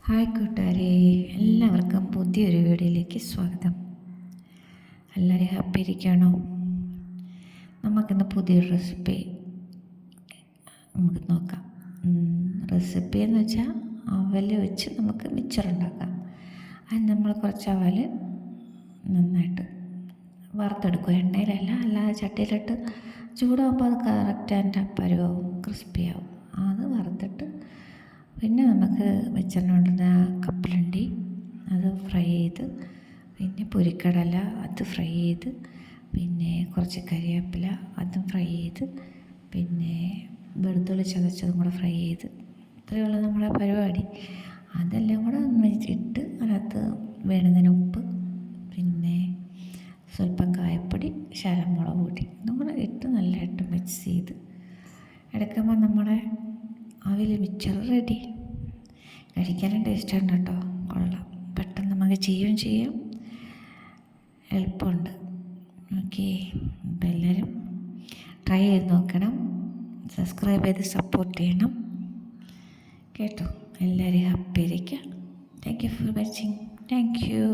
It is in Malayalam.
ഹായ് കൂട്ടുകാരെ, എല്ലാവർക്കും പുതിയൊരു വീഡിയോയിലേക്ക് സ്വാഗതം. എല്ലാവരും ഹാപ്പി ഇരിക്കണോ? നമുക്കിന്ന് പുതിയൊരു റെസിപ്പി നമുക്ക് നോക്കാം. റെസിപ്പി എന്ന് വെച്ചാൽ അവൽ വെച്ച് നമുക്ക് മിച്ചറുണ്ടാക്കാം. അത് നമ്മൾ കുറച്ച് അവൽ നന്നായിട്ട് വറുത്തെടുക്കും, എണ്ണയിലല്ല, അല്ലാതെ ചട്ടിയിലിട്ട് ചൂടാകുമ്പോൾ അത് കറക്റ്റ് അതിൻ്റെ പരുവവും ക്രിസ്പിയാവും. അത് വറുത്തിട്ട് പിന്നെ നമുക്ക് വെച്ചിട്ടുണ്ടെന്ന കപ്പലണ്ടി അത് ഫ്രൈ ചെയ്ത്, പിന്നെ പൊരിക്കടല അത് ഫ്രൈ ചെയ്ത്, പിന്നെ കുറച്ച് കരിവേപ്പില അതും ഫ്രൈ ചെയ്ത്, പിന്നെ വെളുത്തുള്ളി ചതച്ചതും കൂടെ ഫ്രൈ ചെയ്ത്, ഇത്രയുള്ള നമ്മുടെ പരിപാടി. അതെല്ലാം കൂടെ ഇട്ട് അതിനകത്ത് വേണ്ടുന്നതിന് ഉപ്പ്, പിന്നെ സ്വല്പം കായപ്പൊടി, ശകലം പൊടി ഇതും കൂടെ ഇട്ട് നല്ലതായിട്ട് മിക്സ് ചെയ്ത് എടുക്കുമ്പോൾ നമ്മുടെ അവിൽ മിച്ചർ റെഡി. കഴിക്കാനും ടേസ്റ്റുണ്ട് കേട്ടോ, കൊള്ളാം. പെട്ടെന്ന് നമുക്ക് ചെയ്യുകയും ചെയ്യാം, എളുപ്പമുണ്ട്. ഓക്കെ, അപ്പോൾ എല്ലാവരും ട്രൈ ചെയ്ത് നോക്കണം, സബ്സ്ക്രൈബ് ചെയ്ത് സപ്പോർട്ട് ചെയ്യണം കേട്ടോ. എല്ലാവരും ഹാപ്പി ഇരിക്കുക. Thank you for watching. Thank you.